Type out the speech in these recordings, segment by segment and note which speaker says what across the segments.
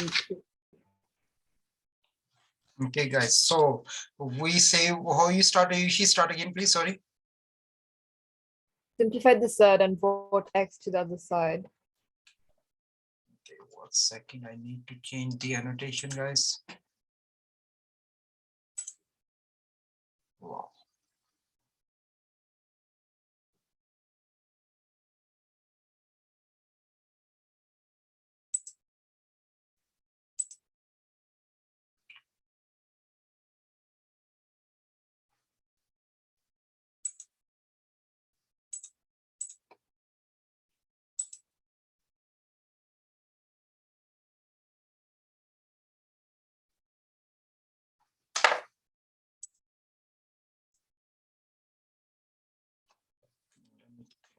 Speaker 1: root 2.
Speaker 2: Okay, guys. So we say how you start. You start again, please. Sorry.
Speaker 1: Simplified the third and brought x to the other side.
Speaker 2: Okay, 1 second. I need to change the annotation, guys. Wow.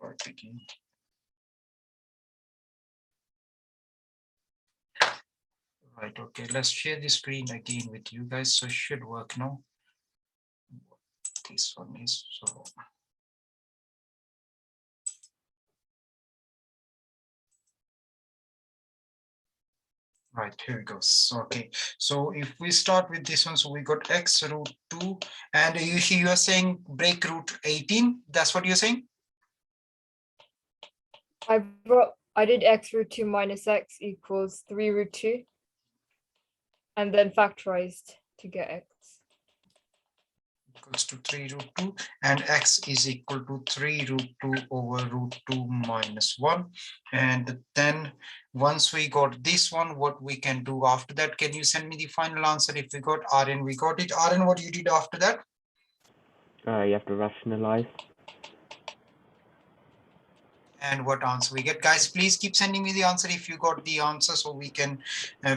Speaker 2: Right again. Right, okay, let's share the screen again with you guys. So it should work now. This one is so. Right, here we go. So, okay, so if we start with this one, so we got x root 2, and you are saying break root 18. That's what you're saying?
Speaker 1: I did x root 2 minus x equals 3 root 2, and then factorized to get x.
Speaker 2: Equals to 3 root 2, and x is equal to 3 root 2 over root 2 minus 1. And then once we got this one, what we can do after that? Can you send me the final answer? If we got Rn, we got it. Rn, what you did after that?
Speaker 3: You have to rationalize.
Speaker 2: And what answer we get? Guys, please keep sending me the answer if you got the answer, so we can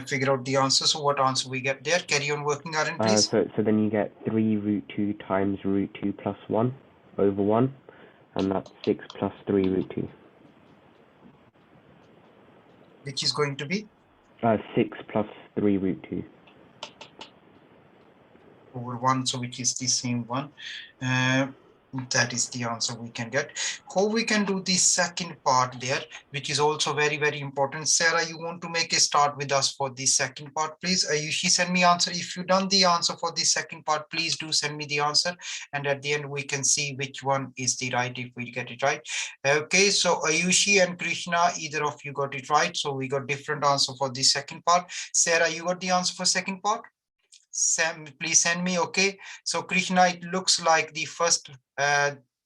Speaker 2: figure out the answer. So what answer we get there? Carry on working, Aaron, please.
Speaker 3: So then you get 3 root 2 times root 2 plus 1 over 1, and that's 6 plus 3 root 2.
Speaker 2: Which is going to be?
Speaker 3: 6 plus 3 root 2.
Speaker 2: Over 1, so which is the same one. That is the answer we can get. How we can do the second part there, which is also very, very important. Sarah, you want to make a start with us for the second part, please? She send me answer. If you done the answer for the second part, please do send me the answer. And at the end, we can see which one is the right if we get it right. Okay, so Ayushi and Krishna, either of you got it right. So we got different answer for the second part. Sarah, you got the answer for second part? Sam, please send me. Okay, so Krishna, it looks like the first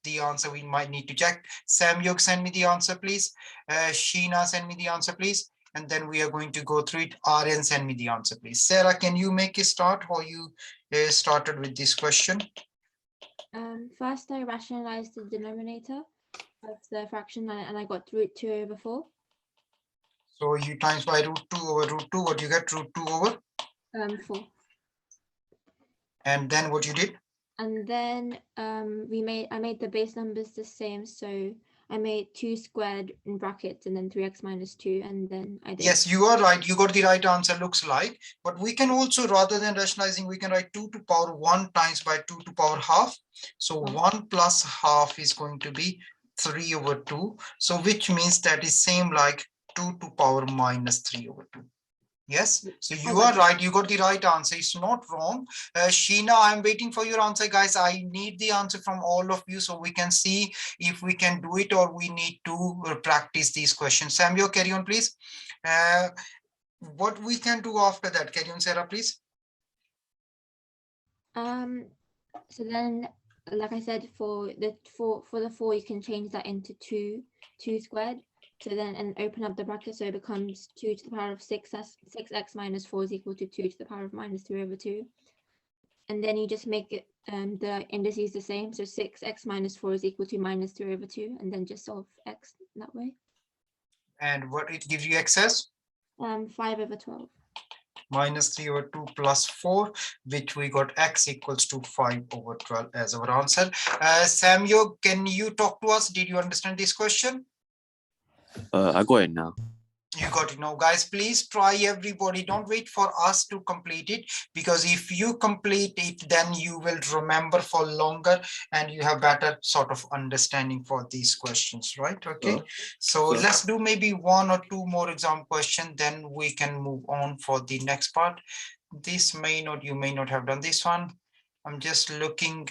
Speaker 2: the answer we might need to check. Sam Yog, send me the answer, please. Sheena, send me the answer, please. And then we are going to go through it. Aryan, send me the answer, please. Sarah, can you make a start? How you started with this question?
Speaker 4: First, I rationalized the denominator of the fraction, and I got root 2 over 4.
Speaker 2: So you times by root 2 over root 2. What you get? Root 2 over?
Speaker 4: 4.
Speaker 2: And then what you did?
Speaker 4: And then I made the base numbers the same. So I made 2 squared in brackets and then 3x minus 2. And then I did.
Speaker 2: Yes, you are right. You got the right answer, looks like. But we can also, rather than rationalizing, we can write 2 to power 1 times by 2 to power half. So 1 plus half is going to be 3 over 2. So which means that is same like 2 to power minus 3 over 2. Yes, so you are right. You got the right answer. It's not wrong. Sheena, I'm waiting for your answer, guys. I need the answer from all of you so we can see if we can do it or we need to practice these questions. Samuel, carry on, please. What we can do after that? Carry on, Sarah, please.
Speaker 4: So then, like I said, for the 4, you can change that into 2 squared. So then, and open up the bracket, so it becomes 2 to the power of 6x minus 4 is equal to 2 to the power of minus 3 over 2. And then you just make it the indices the same. So 6x minus 4 is equal to minus 3 over 2, and then just solve x that way.
Speaker 2: And what it gives you excess?
Speaker 4: 5 over 12.
Speaker 2: Minus 3 over 2 plus 4, which we got x equals to 5 over 12 as our answer. Samuel, can you talk to us? Did you understand this question?
Speaker 5: I got it now.
Speaker 2: You got it now, guys. Please try, everybody. Don't wait for us to complete it, because if you complete it, then you will remember for longer and you have better sort of understanding for these questions, right? Okay. So let's do maybe one or two more exam questions, then we can move on for the next part. This may not, you may not have done this one. I'm just looking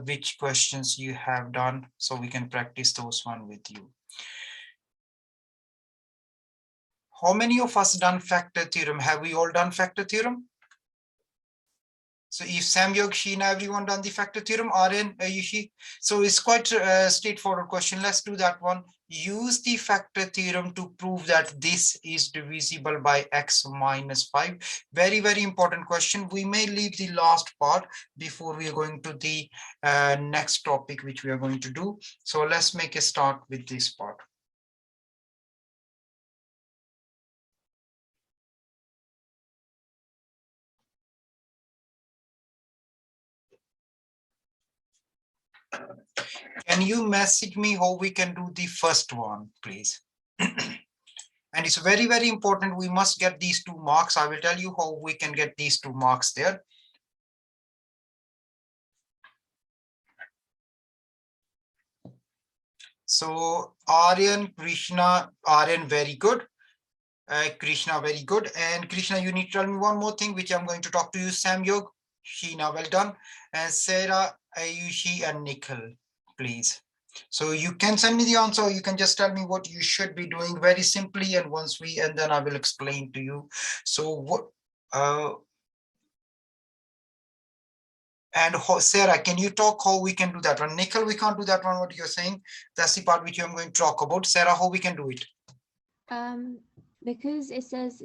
Speaker 2: which questions you have done so we can practice those one with you. How many of us done factor theorem? Have we all done factor theorem? So if Samyog, Sheena, everyone done the factor theorem, Aryan, Ayushi. So it's quite a straightforward question. Let's do that one. Use the factor theorem to prove that this is divisible by x minus 5. Very, very important question. We may leave the last part before we are going to the next topic, which we are going to do. So let's make a start with this part. Can you message me how we can do the first one, please? And it's very, very important. We must get these 2 marks. I will tell you how we can get these 2 marks there. So Aryan, Krishna, Aryan, very good. Krishna, very good. And Krishna, you need to tell me one more thing, which I'm going to talk to you, Samyog, Sheena, well done. And Sarah, Ayushi, and Nikhil, please. So you can send me the answer, or you can just tell me what you should be doing very simply, and and then I will explain to you. So what, and Sarah, can you talk how we can do that one? Nikhil, we can't do that one, what you're saying. That's the part which I'm going to talk about. Sarah, how we can do it?
Speaker 4: Because it says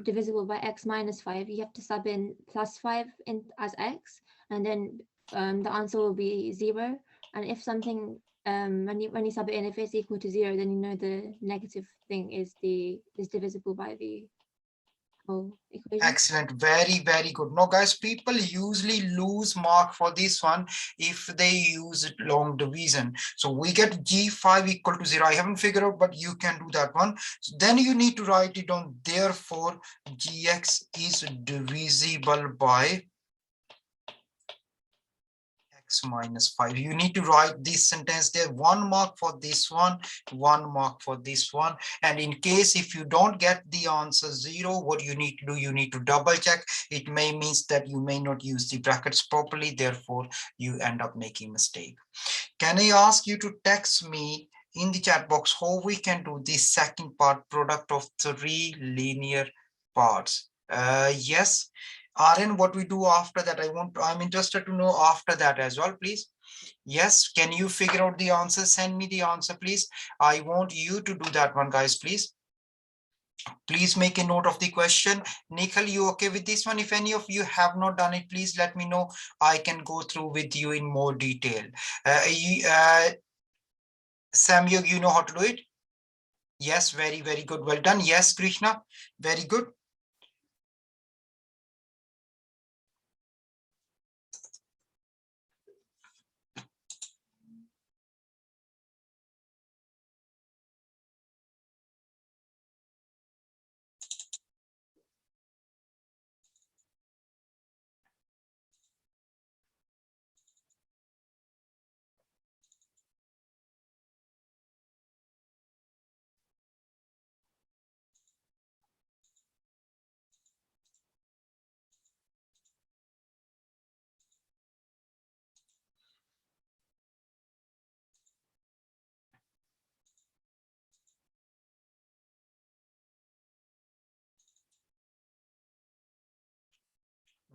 Speaker 4: divisible by x minus 5, you have to sub in plus 5 in as x, and then the answer will be 0. And if something when you sub it in, if it's equal to 0, then you know the negative thing is divisible by the whole equation.
Speaker 2: Excellent, very, very good. Now guys, people usually lose mark for this one if they use long division. So we get g5 equal to 0. I haven't figured out, but you can do that one. So then you need to write it down. Therefore gx is divisible by x minus 5. You need to write this sentence there. 1 mark for this one, 1 mark for this one. And in case if you don't get the answer 0, what you need to do, you need to double check. It may means that you may not use the brackets properly, therefore you end up making mistake. Can I ask you to text me in the chat box how we can do the second part, product of 3 linear parts? Yes. Aryan, what we do after that? I'm interested to know after that as well, please. Yes, can you figure out the answer? Send me the answer, please. I want you to do that one, guys, please. Please make a note of the question. Nikhil, you okay with this one? If any of you have not done it, please let me know. I can go through with you in more detail. Samyog, you know how to do it? Yes, very, very good. Well done. Yes, Krishna, very good.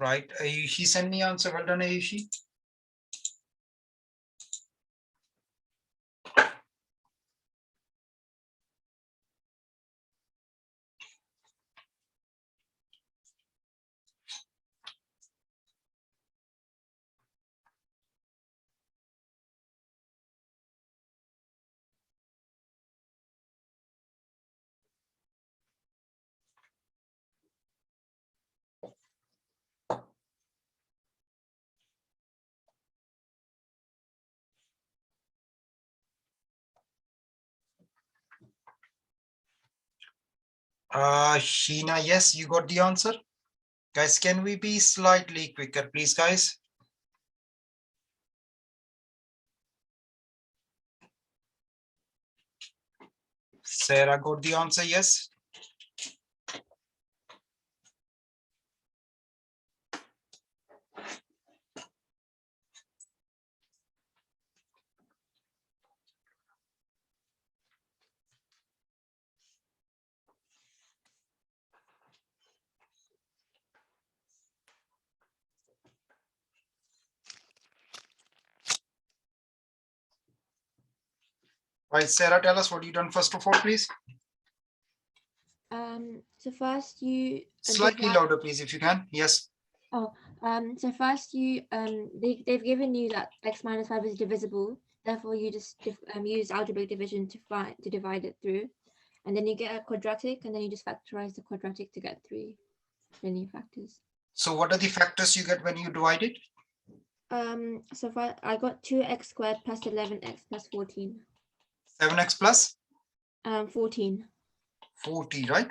Speaker 2: Right, Ayushi, send me answer. Well done, Ayushi. Sheena, yes, you got the answer. Guys, can we be slightly quicker, please, guys? Sarah got the answer, yes. Right, Sarah, tell us what you done first of all, please.
Speaker 4: So first you
Speaker 2: Slightly
Speaker 4: divide.
Speaker 2: louder, please, if you can. Yes.
Speaker 4: So first you they've given you that x minus 5 is divisible. Therefore, you just use algebraic division to divide it through, and then you get a quadratic, and then you just factorize the quadratic to get 3 linear factors.
Speaker 2: So what are the factors you get when you divide it?
Speaker 4: So far I got 2x squared plus 11x plus 14.
Speaker 2: 7x plus
Speaker 4: 14.
Speaker 2: 40, right?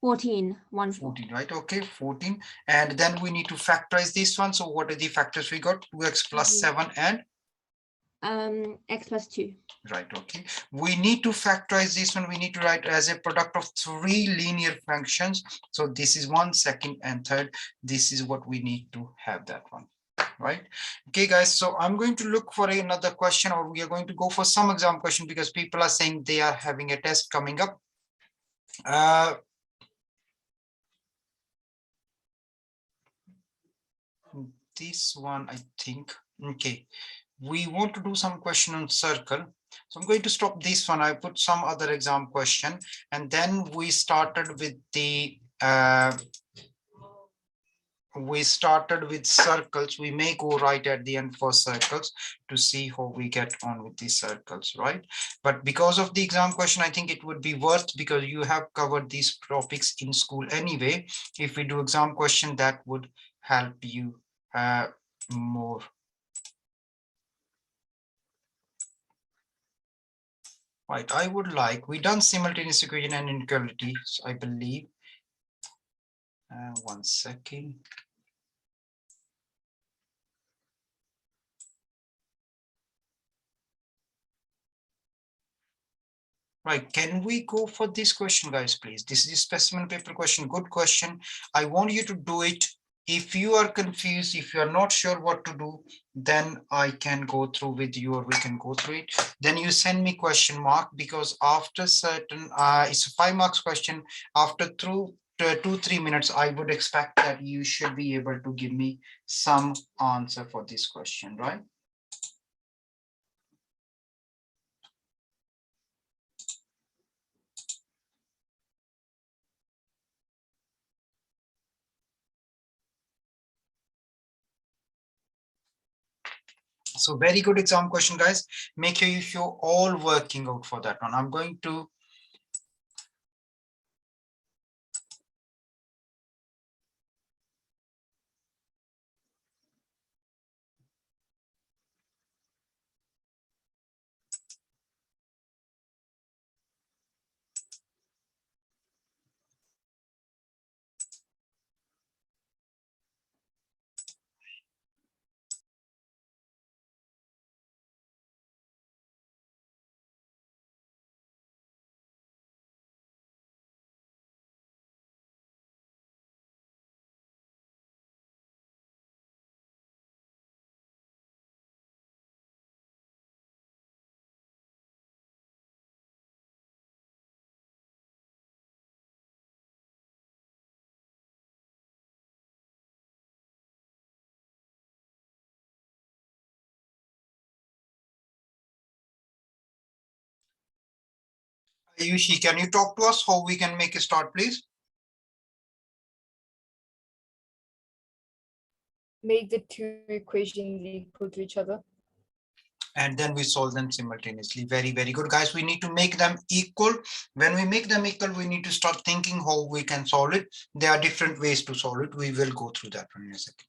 Speaker 4: 14.
Speaker 2: 14, right? Okay, 14. And then we need to factorize this one. So what are the factors we got? 2x plus 7 and
Speaker 4: X plus 2.
Speaker 2: right, okay. We need to factorize this one. We need to write as a product of 3 linear functions. So this is 1, 2nd, and 3rd. This is what we need to have that one, right? Okay, guys, so I'm going to look for another question, or we are going to go for some exam question because people are saying they are having a test coming up. This one, I think. Okay, we want to do some question on circle. So I'm going to stop this one. I put some other exam question, and then we started with the circles. We may go right at the end for circles to see how we get on with these circles, right? But because of the exam question, I think it would be worth, because you have covered these topics in school anyway. If we do exam question, that would help you more. Right, I would like, we done simultaneous equation and inequalities, I believe. 1 second. Right, can we go for this question, guys, please? This is a specimen paper question, good question. I want you to do it. If you are confused, if you are not sure what to do, then I can go through with you, or we can go through it. Then you send me question mark, because after certain, it's a 5 marks question. After through 2-3 minutes, I would expect that you should be able to give me some answer for this question, right? So very good exam question, guys. Make sure you're all working out for that one. I'm going to Ayushi, can you talk to us how we can make a start, please?
Speaker 1: Make the two equations equal to each other.
Speaker 2: And then we solve them simultaneously. Very, very good, guys. We need to make them equal. When we make them equal, we need to start thinking how we can solve it. There are different ways to solve it. We will go through that one in a second.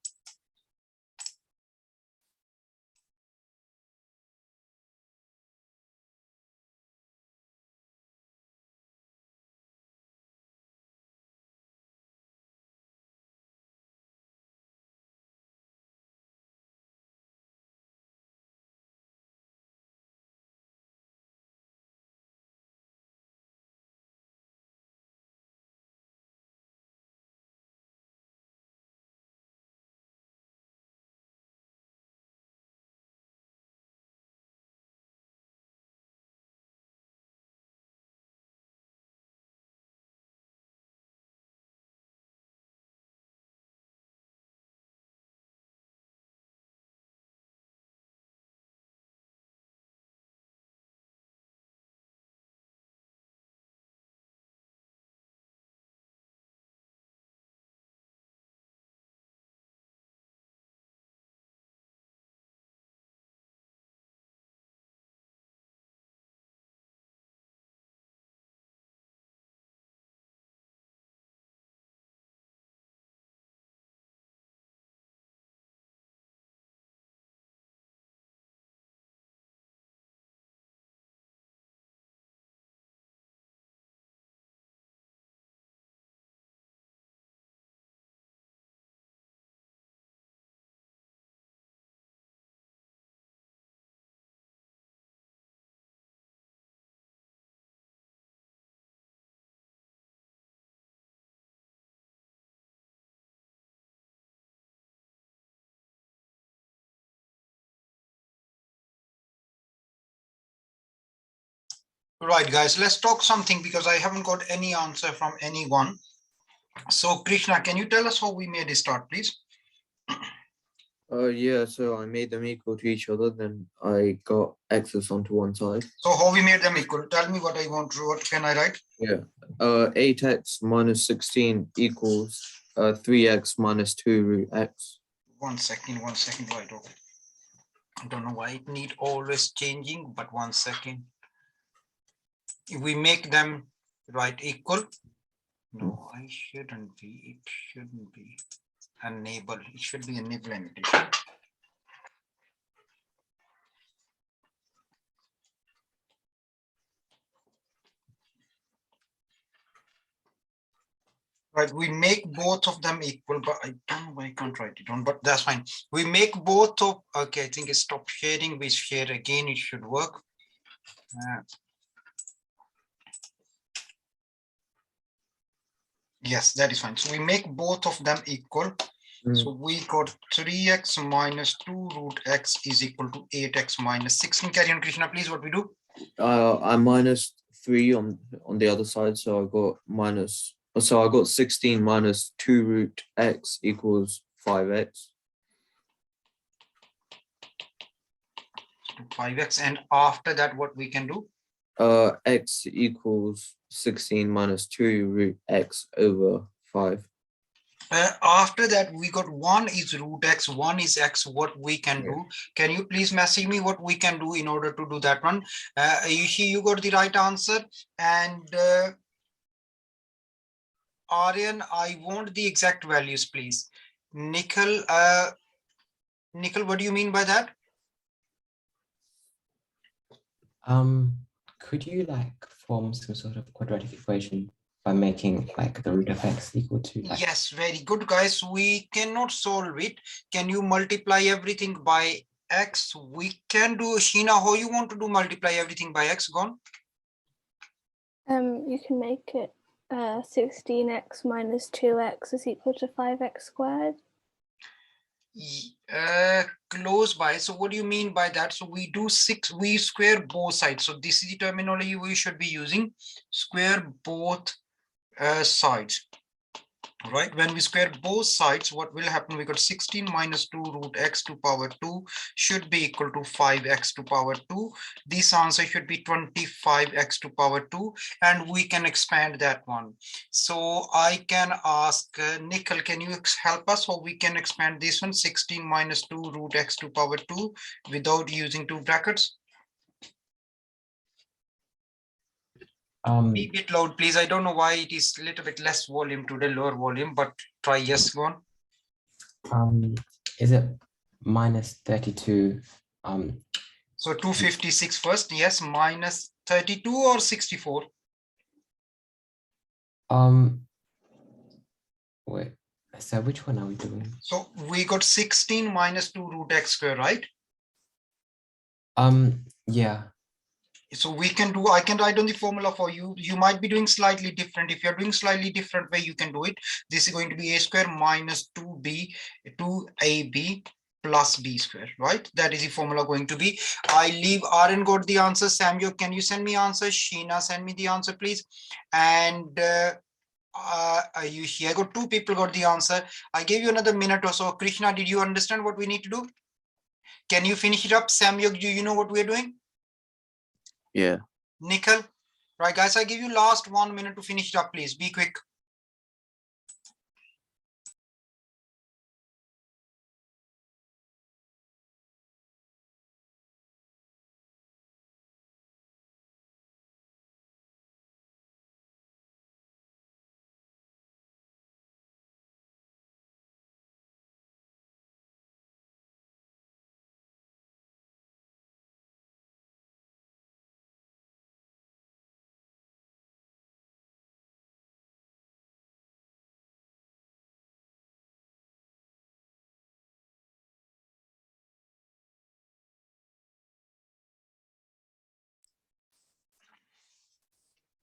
Speaker 2: Right, guys, let's talk something because I haven't got any answer from anyone. So Krishna, can you tell us how we made a start, please?
Speaker 5: Yeah, so I made them equal to each other, then I got x's onto one side.
Speaker 2: So how we made them equal? Tell me what I want to, what can I write?
Speaker 5: Yeah. 8x minus 16 equals 3x minus 2 root x.
Speaker 2: 1 second, right, okay. I don't know why it need always changing, but 1 second. If we make them right equal, no, I shouldn't be, it shouldn't be enable, it should be enable annotation. Right, we make both of them equal, but I don't know why I can't write it down, but that's fine. We make both of, okay, I think it's stop sharing, we share again, it should work. Yes, that is fine. So we make both of them equal. So we got 3x minus 2 root x is equal to 8x minus 16. Carry on, Krishna, please, what we do?
Speaker 5: I minus 3 on the other side, so I got minus, so I got 16 minus 2 root x equals 5x.
Speaker 2: 5x, and after that, what we can do?
Speaker 5: X equals 16 minus 2 root x over 5.
Speaker 2: After that, we got 1 is root x, 1 is x, what we can do. Can you please message me what we can do in order to do that one? You got the right answer. And Aryan, I want the exact values, please. Nikhil, what do you mean by that?
Speaker 6: Could you like form some sort of quadratic equation by making like the root of x equal to like...
Speaker 2: Yes, very good, guys. We cannot solve it. Can you multiply everything by x? We can do. Sheena, how you want to do multiply everything by x? Gone.
Speaker 7: You can make it 16x minus 2x is equal to 5x squared.
Speaker 2: Close by. So what do you mean by that? So we do 6, we square both sides. So this is the terminology we should be using. Square both sides. Right, when we square both sides, what will happen? We got 16 minus 2 root x to power 2 should be equal to 5x to power 2. This answer should be 25x to power 2, and we can expand that one. So I can ask Nikhil, can you help us how we can expand this one? 16 minus 2 root x to power 2 without using two brackets. Be a bit loud, please. I don't know why it is a little bit less volume today, lower volume, but try. Yes, go
Speaker 6: on. Is it minus 32?
Speaker 2: So 256 first. Yes, minus 32 or 64.
Speaker 6: Wait. So which one are we doing?
Speaker 2: So we got 16 minus 2 root x square, right?
Speaker 6: Yeah.
Speaker 2: So we can do, I can write on the formula for you. You might be doing slightly different. If you're doing slightly different way, you can do it. This is going to be a square minus 2ab plus b square, right? That is the formula going to be. I leave Aaron got the answer. Samuel, can you send me answer? Sheena, send me the answer, please. And you here? I got 2 people got the answer. I gave you another minute or so. Krishna, did you understand what we need to do? Can you finish it up? Samuel, do you know what we're doing?
Speaker 5: Yeah.
Speaker 2: Nikhil, right, guys, I give you last 1 minute to finish it up, please. Be quick.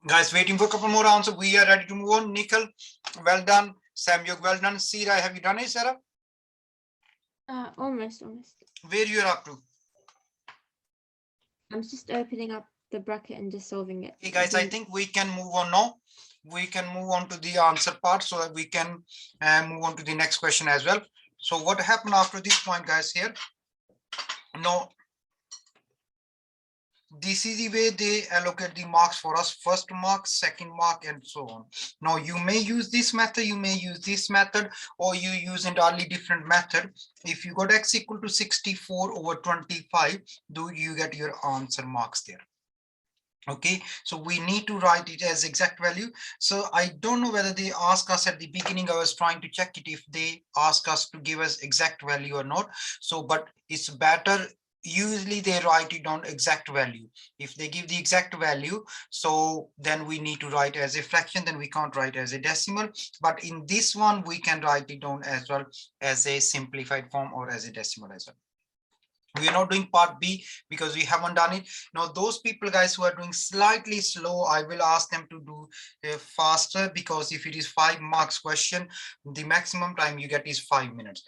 Speaker 2: Guys, waiting for a couple more answers. We are ready to move on. Nikhil, well done. Samuel, well done. Sarah, have you done it, Sarah?
Speaker 4: Almost.
Speaker 2: Where you are up to?
Speaker 4: I'm just opening up the bracket and just solving it.
Speaker 2: Okay, guys, I think we can move on now. We can move on to the answer part so that we can move on to the next question as well. So what happened after this point, guys, here? Now, this is the way they allocate the marks for us: first mark, second mark, and so on. Now, you may use this method, you may use this method, or you use entirely different method. If you got x equal to 64 over 25, do you get your answer marks there? Okay, so we need to write it as exact value. So I don't know whether they ask us at the beginning. I was trying to check it if they ask us to give us exact value or not. So, but it's better. Usually they write it down exact value. If they give the exact value, so then we need to write as a fraction, then we can't write as a decimal. But in this one, we can write it down as well as a simplified form or as a decimal as well. We are not doing part B because we haven't done it. Now, those people, guys, who are doing slightly slow, I will ask them to do faster, because if it is 5 marks question, the maximum time you get is 5 minutes.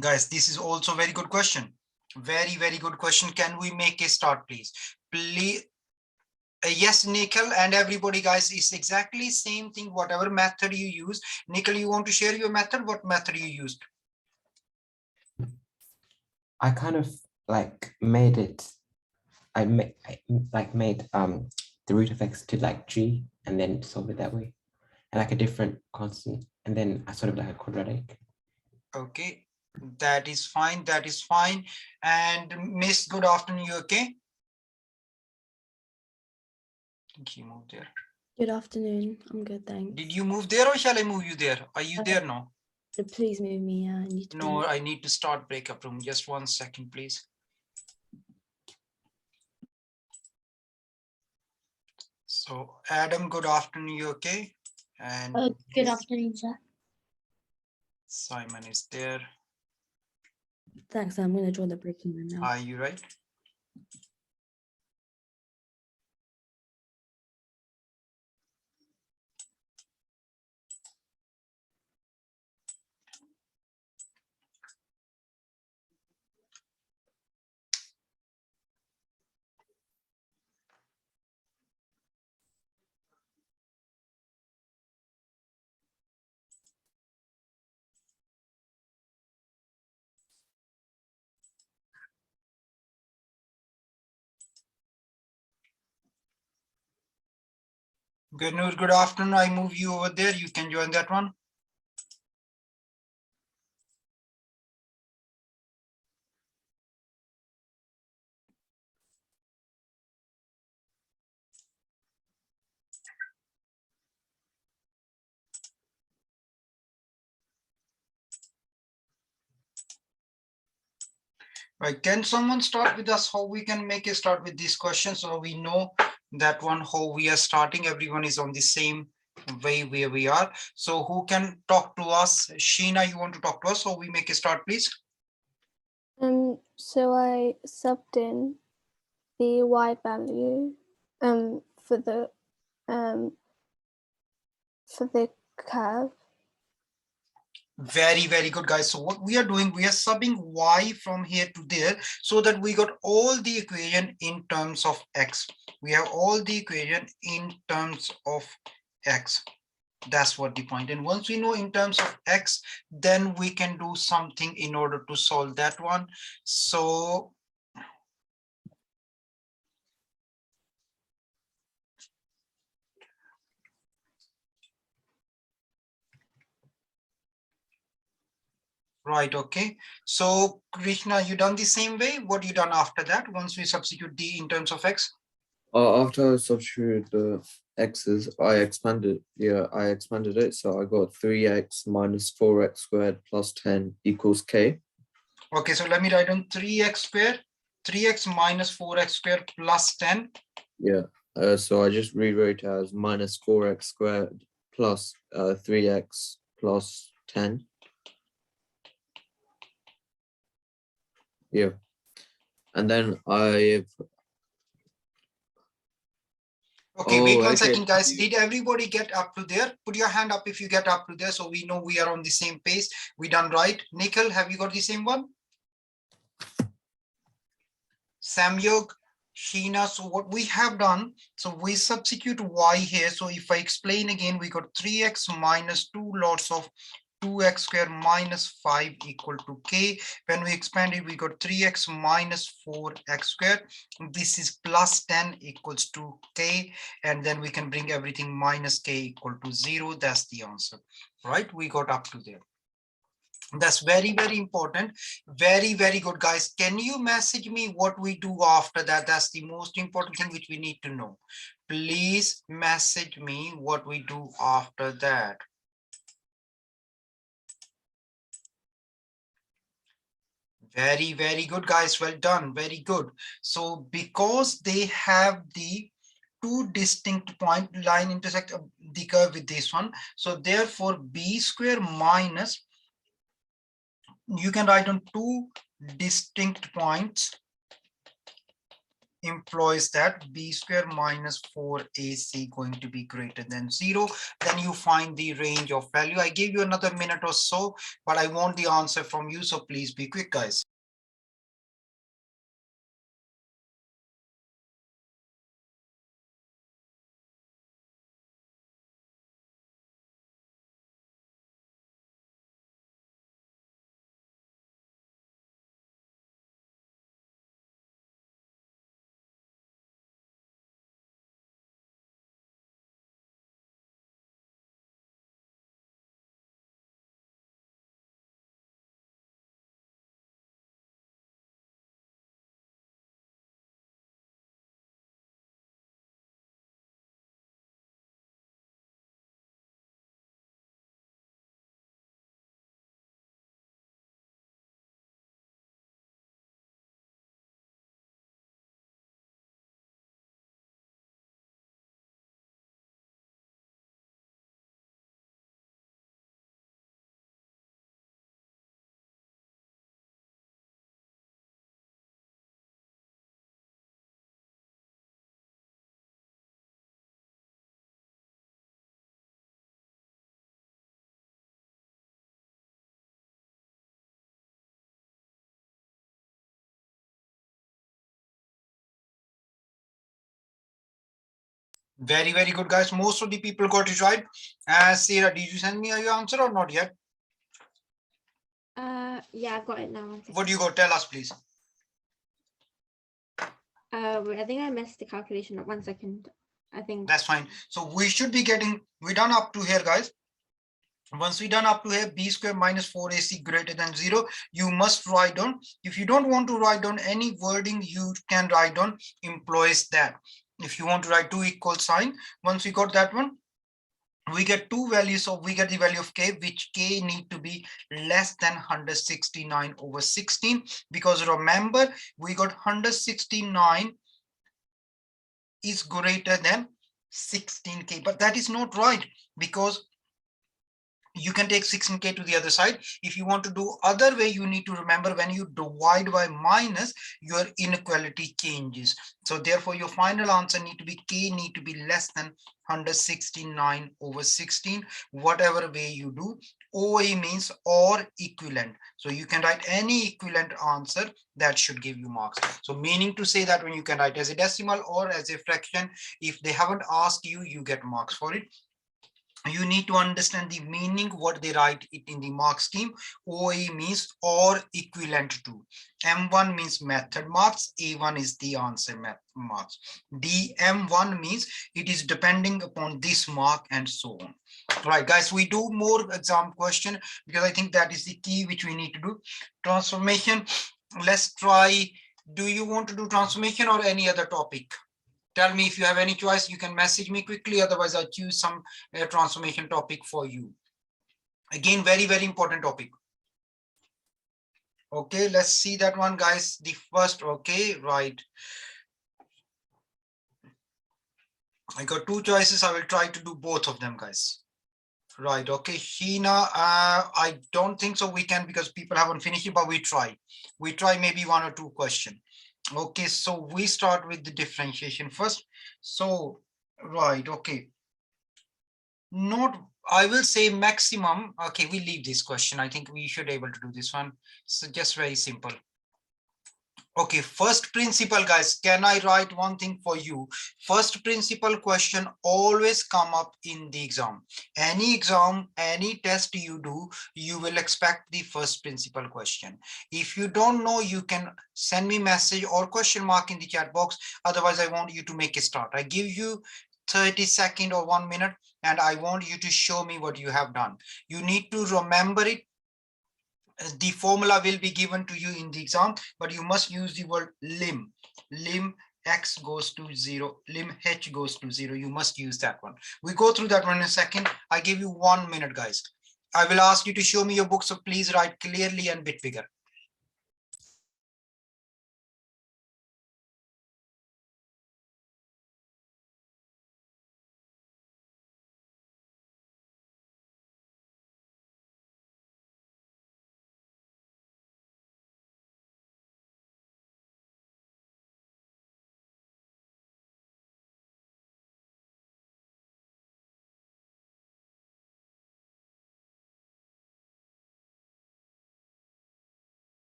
Speaker 2: Guys, this is also very good question. Very, very good question. Can we make a start, please? Please. Yes, Nikhil, and everybody, guys, it's exactly same thing, whatever method you use. Nikhil, you want to share your method? What method you used?
Speaker 6: I kind of like made it. I made the root of x to like g and then solve it that way, and like a different constant, and then I sort of like a quadratic.
Speaker 2: Okay, that is fine. That is fine. And Miss, good afternoon. You okay? I think you moved there.
Speaker 8: Good afternoon. I'm good, thanks.
Speaker 2: Did you move there or shall I move you there? Are you there now?
Speaker 8: Please move me. I need to.
Speaker 2: No, I need to start breakup room. Just 1 second, please. So, Adam, good afternoon. You okay? And
Speaker 9: good afternoon, sir.
Speaker 2: Simon is there.
Speaker 8: Thanks. I'm going to join the breaking room now.
Speaker 2: Are you right? Good news, good afternoon. I move you over there. You can join that one. Right, can someone start with us how we can make a start with this question, so we know that one how we are starting? Everyone is on the same way where we are. So who can talk to us? Sheena, you want to talk to us, so we make a start, please?
Speaker 7: So I subbed in the y value for the curve.
Speaker 2: Very, very good, guys. So what we are doing, we are subbing y from here to there so that we got all the equation in terms of x. We have all the equation in terms of x. That's what the point. And once we know in terms of x, then we can do something in order to solve that one. So right, okay. So Krishna, you done the same way? What you done after that once we substitute d in terms of x?
Speaker 5: After I substituted the x's, I expanded it. So I got 3x minus 4x squared plus 10 equals k.
Speaker 2: Okay, so let me write on 3x squared, 3x minus 4x squared plus 10.
Speaker 5: Yeah, so I just rewrote it as minus 4x squared plus 3x plus 10. Yeah, and then I...
Speaker 2: Okay, wait 1 second, guys. Did everybody get up to there? Put your hand up if you get up to there, so we know we are on the same page. We done right. Nikhil, have you got the same one? Samyog, Sheena, so what we have done, so we substitute y here. So if I explain again, we got 3x minus 2 lots of 2x square minus 5 equal to k. When we expand it, we got 3x minus 4x square. This is plus 10 equals to k. And then we can bring everything minus k equal to 0. That's the answer, right? We got up to there. That's very, very important. Very, very good, guys. Can you message me what we do after that? That's the most important thing which we need to know. Please message me what we do after that. Very, very good, guys. Well done. Very good. So because they have the two distinct point line intersect the curve with this one, so therefore b square minus, you can write on two distinct points implies that b square minus 4ac going to be greater than 0. Then you find the range of value. I give you another minute or so, but I want the answer from you, so please be quick, guys. Very, very good, guys. Most of the people got it right. Sarah, did you send me your answer or not yet?
Speaker 4: Yeah, I've got it now.
Speaker 2: What do you got? Tell us, please.
Speaker 4: Wait, I think I missed the calculation. 1 second. I think
Speaker 2: That's fine. So we should be getting, we done up to here, guys. Once we done up to here, b square minus 4ac greater than 0, you must write down. If you don't want to write down any wording, you can write down employs that. If you want to write 2 equal sign, once we got that one, we get two values. So we get the value of k, which k need to be less than 169 over 16, because remember we got 169 is greater than 16k, but that is not right, because you can take 16k to the other side. If you want to do other way, you need to remember when you divide by minus, your inequality changes. So therefore your final answer need to be k need to be less than 169 over 16, whatever way you do. OA means or equivalent. So you can write any equivalent answer, that should give you marks. So meaning to say that when you can write as a decimal or as a fraction, if they haven't asked you, you get marks for it. You need to understand the meaning, what they write it in the mark scheme. OA means or equivalent to. M1 means method marks. A1 is the answer marks. DM1 means it is depending upon this mark, and so on. Right, guys, we do more exam question because I think that is the key which we need to do. Transformation. Let's try. Do you want to do transformation or any other topic? Tell me if you have any choice. You can message me quickly. Otherwise, I'll choose some transformation topic for you. Again, very, very important topic. Okay, let's see that one, guys. The first, okay, right. I got two choices. I will try to do both of them, guys. Right, okay, Sheena, I don't think so we can, because people haven't finished it, but we try. We try maybe one or two questions. Okay, so we start with the differentiation first. So, right, okay. Not, I will say maximum. Okay, we leave this question. I think we should be able to do this one. So just very simple. Okay, first principle, guys, can I write one thing for you? First principle question always come up in the exam. Any exam, any test you do, you will expect the first principle question. If you don't know, you can send me message or question mark in the chat box. Otherwise, I want you to make a start. I give you 30 seconds or 1 minute, and I want you to show me what you have done. You need to remember it. The formula will be given to you in the exam, but you must use the word lim. Lim x goes to 0, lim h goes to 0. You must use that one. We go through that one in a second. I give you 1 minute, guys. I will ask you to show me your book, so please write clearly and bit bigger.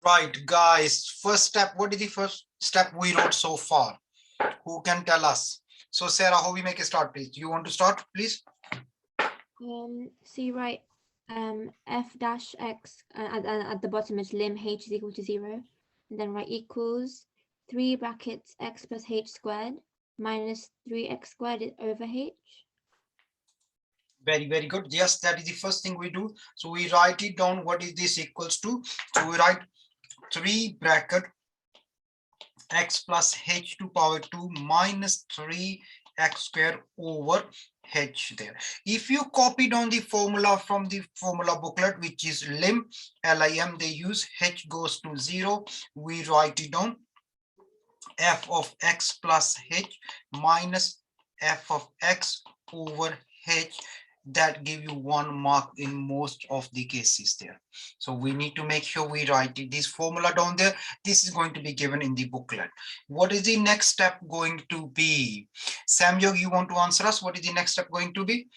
Speaker 2: Right, guys, first step, what is the first step we wrote so far? Who can tell us? So Sarah, how we make a start, please? You want to start, please?
Speaker 4: So you write f dash x at the bottom is lim h is equal to 0, and then write equals 3 brackets x plus h squared minus 3x squared over h.
Speaker 2: Very, very good. Yes, that is the first thing we do. So we write it down. What is this equals to? So we write 3 bracket x plus h to power 2 minus 3x square over h there. If you copy down the formula from the formula booklet, which is lim, lim, they use h goes to 0. We write it down f of x plus h minus f of x over h. That give you 1 mark in most of the cases there. So we need to make sure we write this formula down there. This is going to be given in the booklet. What is the next step going to be? Samyog, you want to answer us? What is the next step going to be?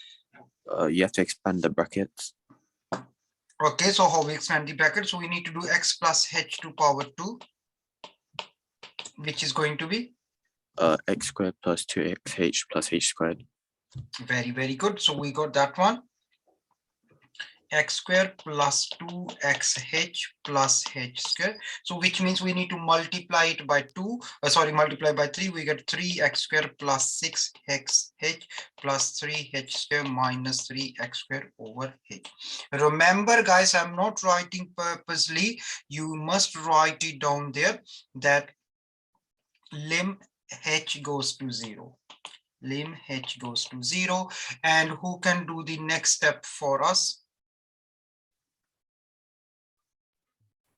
Speaker 5: You have to expand the brackets.
Speaker 2: Okay, so how we expand the bracket? So we need to do x plus h to power 2, which is going to be
Speaker 5: X squared plus 2xh plus h squared.
Speaker 2: very, very good. So we got that one. X squared plus 2xh plus h squared. So which means we need to multiply it by 2. Multiply by 3. We get 3x squared plus 6xh plus 3h squared minus 3x squared over h. Remember, guys, I'm not writing purposely. You must write it down there that lim h goes to 0. Lim h goes to 0. And who can do the next step for us?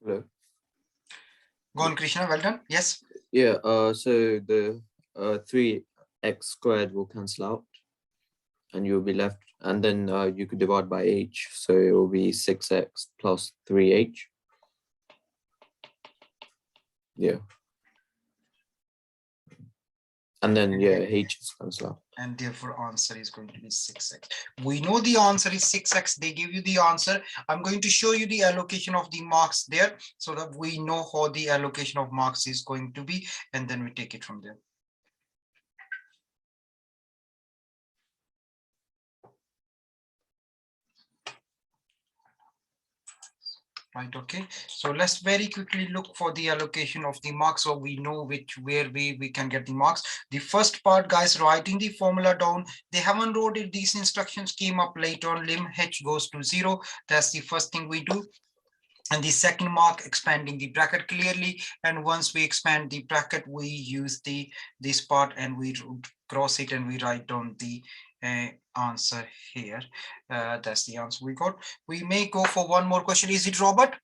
Speaker 5: Hello.
Speaker 2: Go on, Krishna. Well done. Yes.
Speaker 5: Yeah. So the 3x squared will cancel out, and you'll be left. And then you could divide by h, so it will be 6x plus 3h. Yeah. And then yeah, h is cancelled out.
Speaker 2: And therefore answer is going to be 6x. We know the answer is 6x. They give you the answer. I'm going to show you the allocation of the marks there so that we know how the allocation of marks is going to be, and then we take it from there. Right, okay, so let's very quickly look for the allocation of the marks so we know where we can get the marks. The first part, guys, writing the formula down. They haven't wrote it. These instructions came up later on. Lim h goes to 0. That's the first thing we do. And the second mark, expanding the bracket clearly. And once we expand the bracket, we use this part and we cross it and we write down the answer here. That's the answer we got. We may go for one more question. Is it Robert?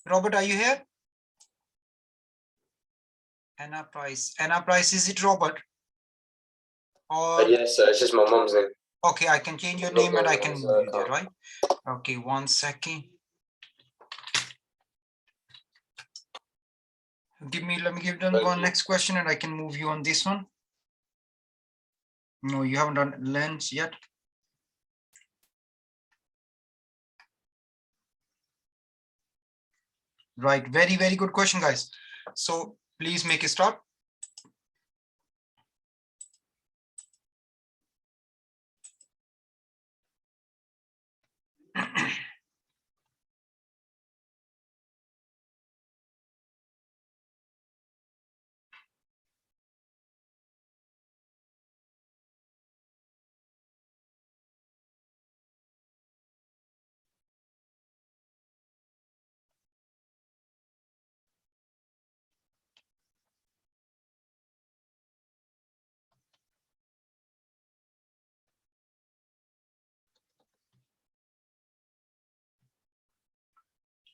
Speaker 2: Robert, are you here? Anna Price. Anna Price, is it Robert? Or
Speaker 6: Yes, sir. It's just my mom's name.
Speaker 2: okay, I can change your name and I can move you there, right? Okay, 1 second. Let me give them one next question and I can move you on this one. No, you haven't done lens yet. Right, very, very good question, guys. So please make a start.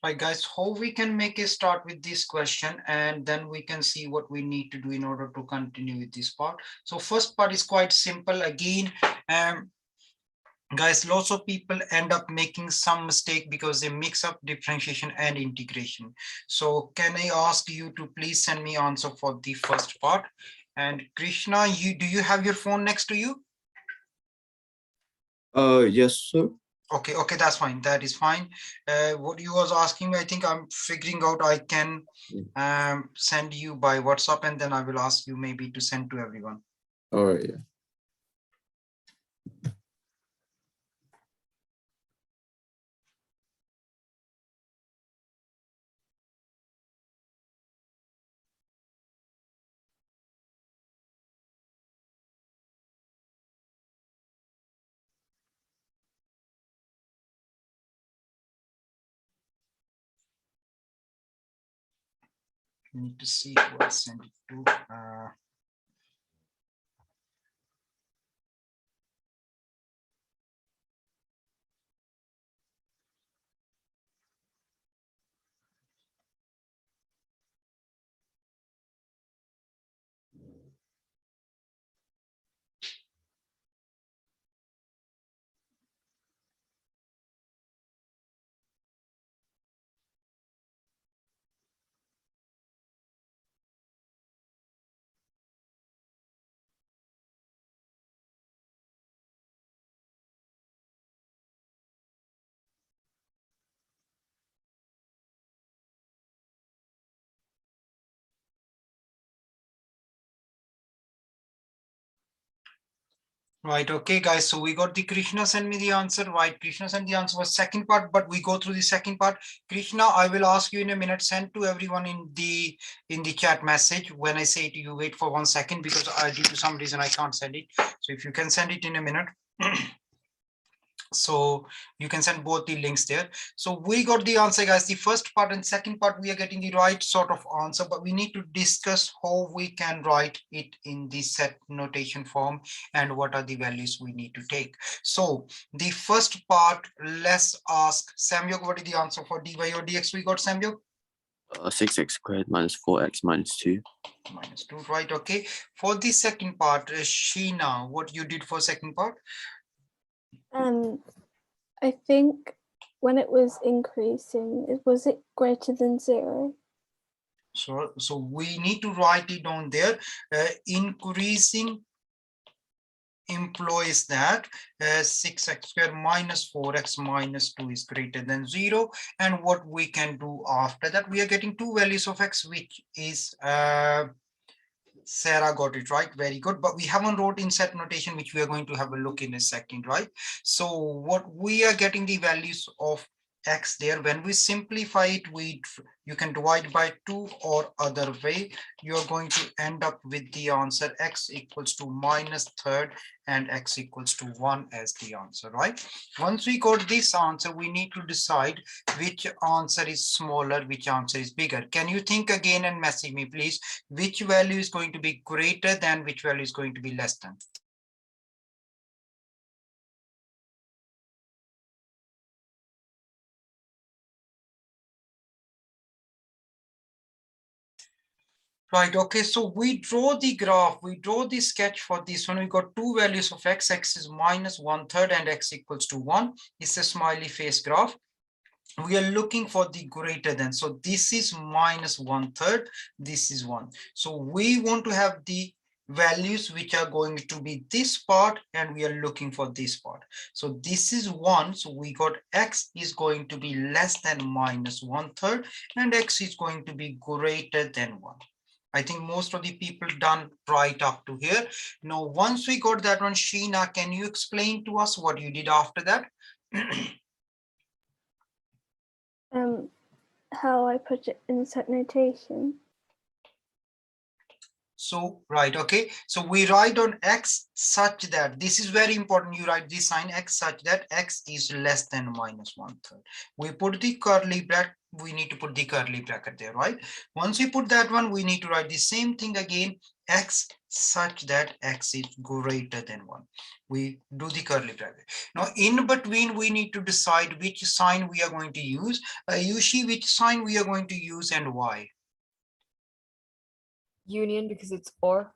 Speaker 2: Right, guys, how we can make a start with this question and then we can see what we need to do in order to continue with this part. So first part is quite simple. Again, guys, lots of people end up making some mistake because they mix up differentiation and integration. So can I ask you to please send me answer for the first part? And Krishna, do you have your phone next to you?
Speaker 5: Yes, sir.
Speaker 2: Okay, that's fine. That is fine. What you was asking me, I think I'm figuring out. I can send you by WhatsApp and then I will ask you maybe to send to everyone.
Speaker 5: All right, yeah.
Speaker 2: Need to see who I send it to. Right, okay, guys. So we got the Krishna send me the answer. Right, Krishna sent the answer was second part, but we go through the second part. Krishna, I will ask you in a minute. Send to everyone in the chat message. When I say to you, wait for 1 second because due to some reason I can't send it. So if you can send it in a minute. So you can send both the links there. So we got the answer, guys. The first part and second part, we are getting the right sort of answer, but we need to discuss how we can write it in the set notation form and what are the values we need to take. So the first part, let's ask Samyog, what is the answer for dy or dx we got, Samyog?
Speaker 5: 6x squared minus 4x minus 2.
Speaker 2: Minus 2, right, okay. For the second part, Sheena, what you did for second part?
Speaker 7: I think when it was increasing, was it greater than 0?
Speaker 2: So we need to write it down there. Increasing implies that 6x squared minus 4x minus 2 is greater than 0. And what we can do after that, we are getting two values of x, which is Sarah got it right, very good, but we haven't wrote in set notation, which we are going to have a look in a second, right? So what we are getting the values of x there. When we simplify it, you can divide by 2 or other way. You're going to end up with the answer x equals to -3 and x equals to 1 as the answer, right? Once we got this answer, we need to decide which answer is smaller, which answer is bigger. Can you think again and message me, please? Which value is going to be greater than, which value is going to be less than? Right, okay, so we draw the graph, we draw the sketch for this one. We got two values of x is -1/3 and x equals to 1. It's a smiley face graph. We are looking for the greater than. So this is -1/3, this is 1. So we want to have the values which are going to be this part, and we are looking for this part. So this is 1. So we got x is going to be less than -1/3 and x is going to be greater than 1. I think most of the people done right up to here. Now, once we got that one, Sheena, can you explain to us what you did after that?
Speaker 7: How I put it in set notation.
Speaker 2: So, right, okay. So we write on x such that, this is very important, you write this sign x such that x is less than -1/3. We put the curly bracket, we need to put the curly bracket there, right? Once we put that one, we need to write the same thing again, x such that x is greater than 1. We do the curly bracket. Now, in between, we need to decide which sign we are going to use. Yushi, which sign we are going to use and why?
Speaker 1: Union, because it's or.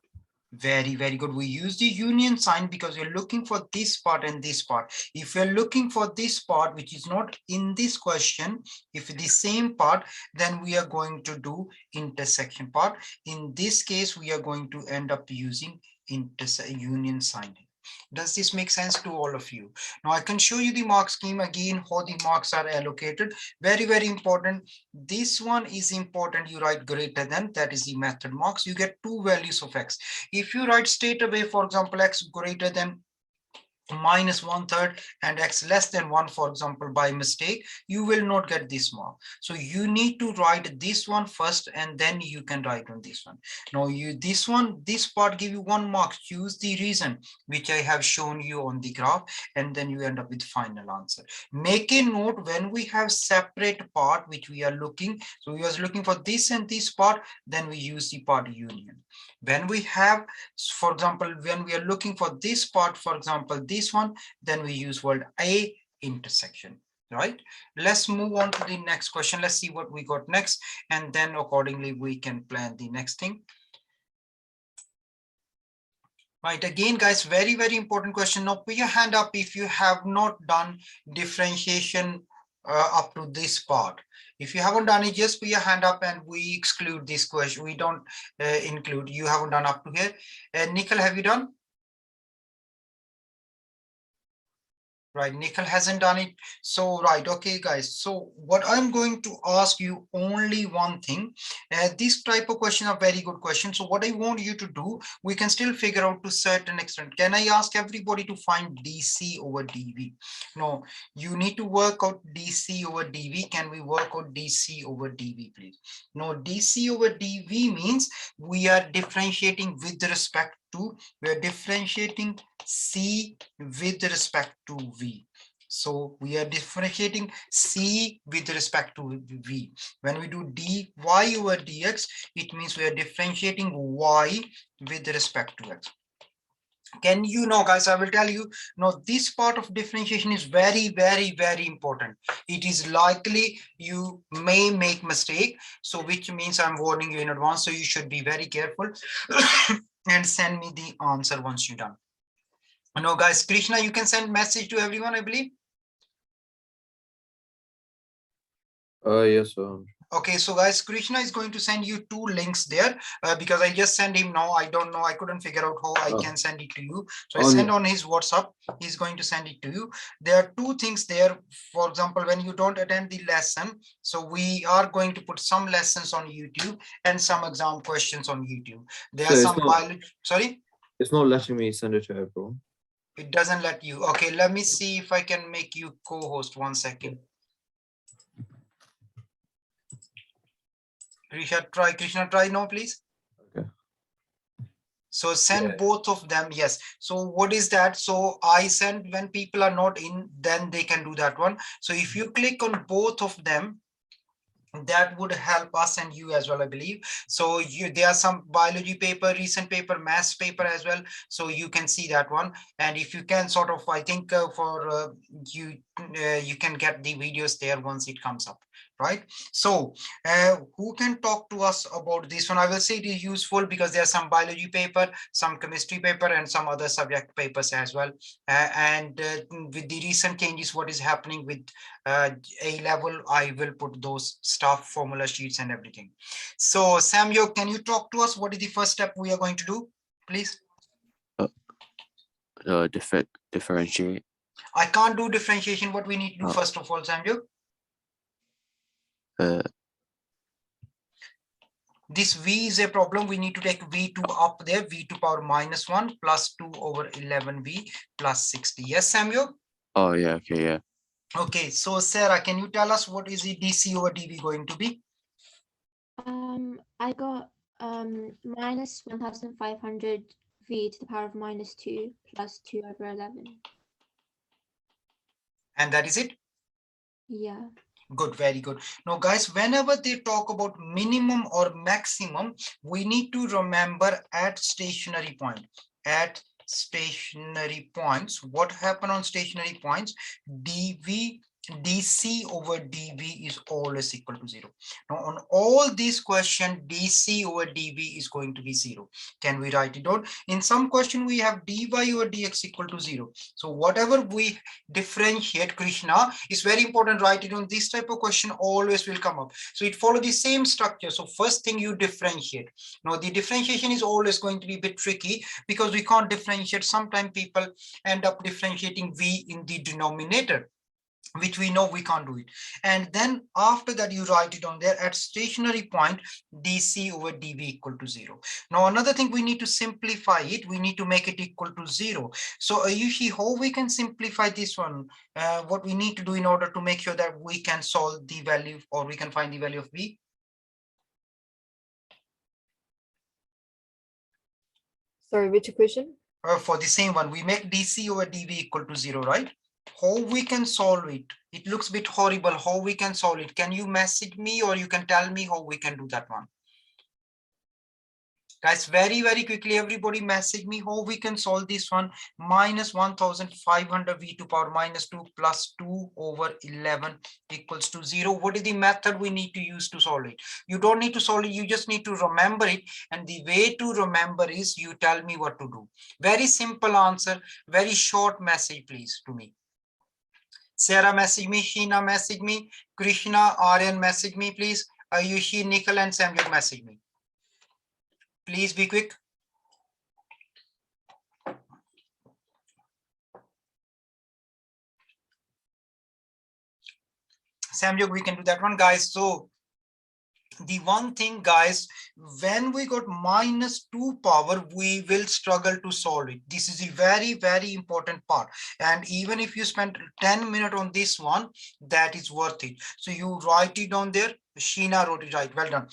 Speaker 2: Very, very good. We use the union sign because we're looking for this part and this part. If you're looking for this part, which is not in this question, if the same part, then we are going to do intersection part. In this case, we are going to end up using union sign. Does this make sense to all of you? Now I can show you the mark scheme again, how the marks are allocated. Very, very important. This one is important. You write greater than, that is the method marks. You get two values of x. If you write straight away, for example, x greater than -1/3 and x less than 1, for example, by mistake, you will not get this mark. So you need to write this one first and then you can write on this one. Now this part give you 1 mark. Choose the reason which I have shown you on the graph, and then you end up with final answer. Make a note, when we have separate part which we are looking, so we are looking for this and this part, then we use the part union. When we have, for example, when we are looking for this part, for example, this one, then we use word a intersection, right? Let's move on to the next question. Let's see what we got next, and then accordingly we can plan the next thing. Right, again, guys, very, very important question. Now put your hand up if you have not done differentiation up to this part. If you haven't done it, just put your hand up and we exclude this question. We don't include. You haven't done up to here. Nikhil, have you done? Right, Nikhil hasn't done it. So, right, okay, guys. So what I'm going to ask you only one thing. This type of question are very good questions. So what I want you to do, we can still figure out to certain extent. Can I ask everybody to find DC over DV? No, you need to work out DC over DV. Can we work out DC over DV, please? No, DC over DV means we are differentiating with respect to, we are differentiating C with respect to V. So we are differentiating C with respect to V. When we do dy over dx, it means we are differentiating y with respect to x. Can you know, guys, I will tell you, this part of differentiation is very, very, very important. It is likely you may make mistake. So which means I'm warning you in advance. So you should be very careful and send me the answer once you're done. No, guys, Krishna, you can send message to everyone, I believe.
Speaker 5: Yes,
Speaker 2: Okay, so guys, Krishna is going to send you 2 links there because I just sent him now. I don't know. I couldn't figure out how I can send it to you. So I send on his WhatsApp. He's going to send it to you. There are 2 things there. For example, when you don't attend the lesson, so we are going to put some lessons on YouTube and some exam questions on YouTube. There are some sorry?
Speaker 5: It's not letting me send it to everyone.
Speaker 2: It doesn't let you. Okay, let me see if I can make you co-host. 1 second. Krishna, try now, please.
Speaker 5: Okay.
Speaker 2: So send
Speaker 5: Yeah.
Speaker 2: both of them. Yes. So what is that? So I send when people are not in, then they can do that one. So if you click on both of them, that would help us and you as well, I believe. So there are some biology paper, recent paper, maths paper as well. So you can see that one. And if you can sort of, I think for you can get the videos there once it comes up, right? So who can talk to us about this one? I will say it is useful because there are some biology paper, some chemistry paper, and some other subject papers as well. And with the recent changes, what is happening with A level, I will put those stuff, formula sheets and everything. So Samuel, can you talk to us? What is the first step we are going to do, please?
Speaker 5: Differentiate.
Speaker 2: I can't do differentiation. What we need to do first of all, Samuel? This V is a problem. We need to take V2 up there, V2 power -1 plus 2 over 11V plus 60. Yes, Samuel?
Speaker 5: Oh, yeah. Okay, yeah.
Speaker 2: Okay, so Sarah, can you tell us what is the DC over DV going to be?
Speaker 4: I got minus 1500 V to the power of -2 plus 2 over 11.
Speaker 2: And that is it?
Speaker 4: Yeah.
Speaker 2: Good, very good. Now, guys, whenever they talk about minimum or maximum, we need to remember at stationary point. At stationary points, what happened on stationary points? DC over DV is always equal to 0. Now, on all these questions, DC over DV is going to be 0. Can we write it down? In some question, we have dy over dx equal to 0. So whatever we differentiate, Krishna, is very important. Write it on. This type of question always will come up. So it follows the same structure. So first thing you differentiate. Now the differentiation is always going to be a bit tricky because we can't differentiate. Sometimes people end up differentiating V in the denominator, which we know we can't do it. And then after that, you write it on there at stationary point, DC over DV equal to 0. Now, another thing, we need to simplify it. We need to make it equal to 0. So Ayushi, how we can simplify this one? What we need to do in order to make sure that we can solve the value, or we can find the value of V?
Speaker 1: Sorry, which equation?
Speaker 2: For the same one, we make DC over DV equal to 0, right? How we can solve it? It looks a bit horrible. How we can solve it? Can you message me, or you can tell me how we can do that one? Guys, very quickly, everybody message me how we can solve this one. Minus 1500 V to power -2 plus 2 over 11 equals to 0. What is the method we need to use to solve it? You don't need to solve it. You just need to remember it. And the way to remember is you tell me what to do. Very simple answer. Very short message, please, to me. Sarah, message me. Sheena, message me. Krishna, Aryan, message me, please. Ayushi, Nikhil, and Samyuk, message me. Please be quick. Samyuk, we can do that one, guys. So the one thing, guys, when we got -2 power, we will struggle to solve it. This is a very important part. And even if you spend 10 minutes on this one, that is worth it. So you write it down there. Sheena wrote it right. Well done.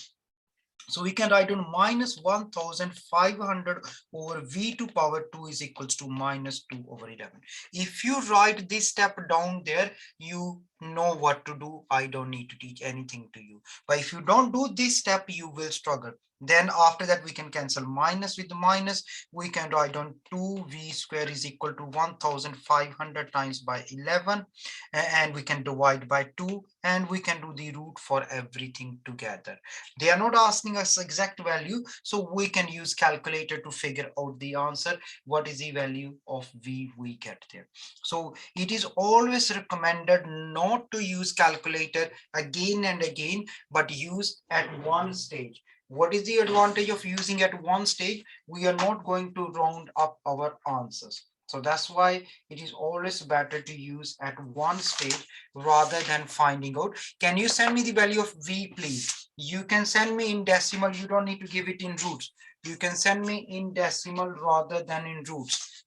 Speaker 2: So we can write on -1500 over V to power 2 is equals to -2 over 11. If you write this step down there, you know what to do. I don't need to teach anything to you. But if you don't do this step, you will struggle. Then after that, we can cancel minus with the minus. We can write on 2V square is equal to 1500 times by 11. And we can divide by 2. And we can do the root for everything together. They are not asking us exact value. So we can use calculator to figure out the answer. What is the value of V we get there? So it is always recommended not to use calculator again and again, but use at one stage. What is the advantage of using at one stage? We are not going to round up our answers. So that's why it is always better to use at one stage rather than finding out. Can you send me the value of V, please? You can send me in decimal. You don't need to give it in roots. You can send me in decimal rather than in roots.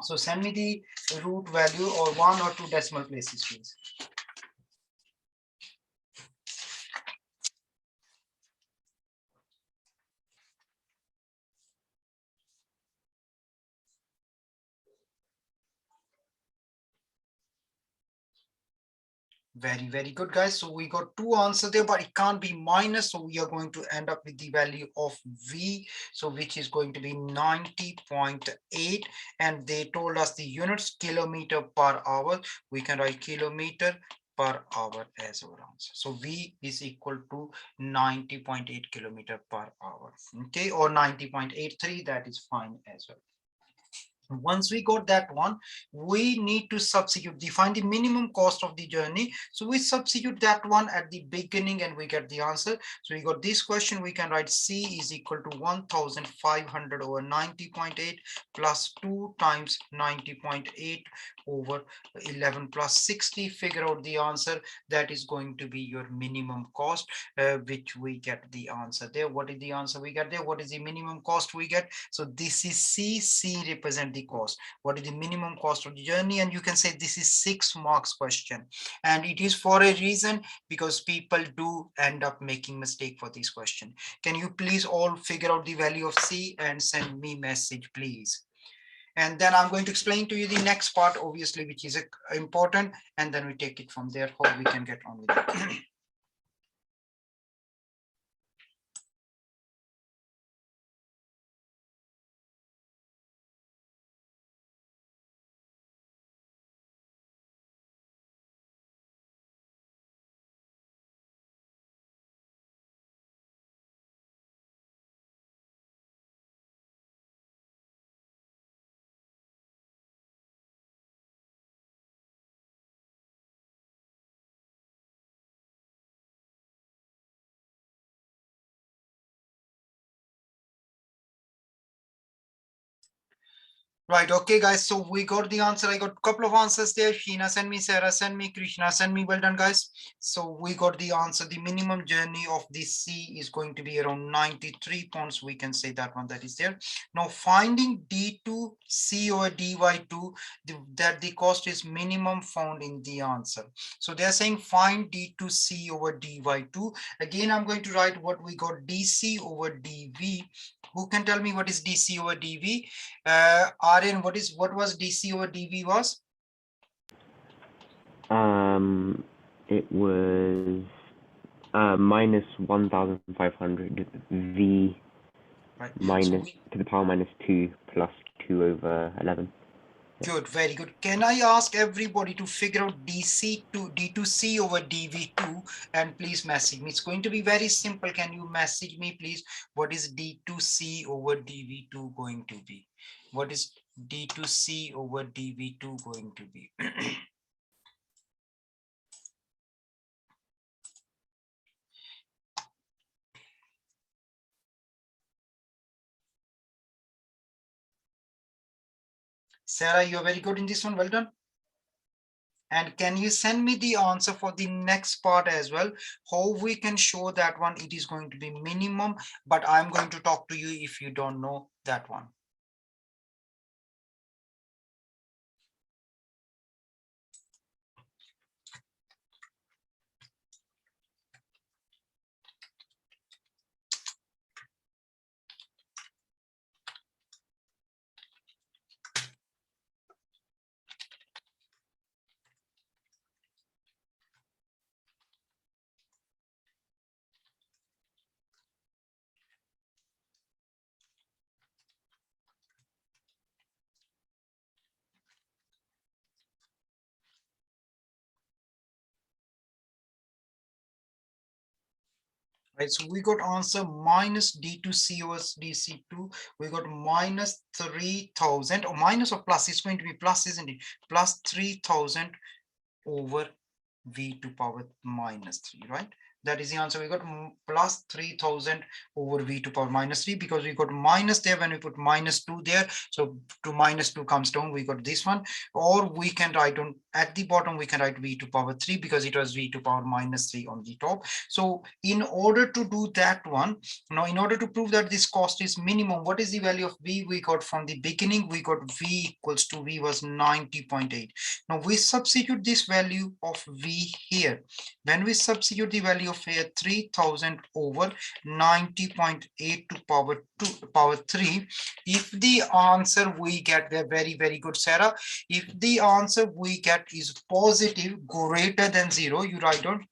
Speaker 2: So send me the root value or 1 or 2 decimal places, please. Very good, guys. So we got two answers there, but it can't be minus. So we are going to end up with the value of V. So which is going to be 90.8. And they told us the units kilometer per hour. We can write kilometer per hour as our answer. So V is equal to 90.8 kilometer per hour. Okay, or 90.83. That is fine as well. Once we got that one, we need to substitute, define the minimum cost of the journey. So we substitute that one at the beginning and we get the answer. So we got this question, we can write C is equal to 1500 over 90.8 plus 2 times 90.8 over 11 plus 60. Figure out the answer. That is going to be your minimum cost, which we get the answer there. What is the answer we get there? What is the minimum cost we get? So this is C. C represent the cost. What is the minimum cost of the journey? And you can say this is 6 marks question, and it is for a reason, because people do end up making mistake for this question. Can you please all figure out the value of C and send me message, please? And then I'm going to explain to you the next part, obviously, which is important, and then we take it from there, how we can get on with it. Right, okay, guys, so we got the answer. I got a couple of answers there. Sheena, send me. Sarah, send me. Krishna, send me. Well done, guys. So we got the answer. The minimum journey of the C is going to be around 93 pounds. We can say that one, that is there. Now, finding D2C over DY2, that the cost is minimum found in the answer. So they're saying find D2C over DY2. Again, I'm going to write what we got, DC over DV. Who can tell me what is DC over DV? Aryan, what was DC over DV was?
Speaker 3: It was minus 1500 V
Speaker 2: Right.
Speaker 3: minus to the power minus 2 plus 2 over 11.
Speaker 2: Good, very good. Can I ask everybody to figure out D2C over DV2 and please message me? It's going to be very simple. Can you message me, please? What is D2C over DV2 going to be? What is D2C over DV2 going to be? Sarah, you're very good in this one. Well done. And can you send me the answer for the next part as well? How we can show that one, it is going to be minimum, but I'm going to talk to you if you don't know that one. Right, so we got answer minus D2C over DC2. We got minus 3000 or minus or plus. It's going to be plus, isn't it? Plus 3000 over V to power minus 3, right? That is the answer. We got plus 3000 over V to power minus 3 because we got minus there when we put minus 2 there. So to minus 2 comes down, we got this one. Or we can write on at the bottom, we can write V to power 3 because it was V to power minus 3 on the top. So in order to do that one, now in order to prove that this cost is minimum, what is the value of V we got from the beginning? We got V equals to V was 90.8. Now we substitute this value of V here. When we substitute the value of here 3000 over 90.8 to power 3, if the answer we get, they're very good, Sarah. If the answer we get effect is positive greater than 0, you write down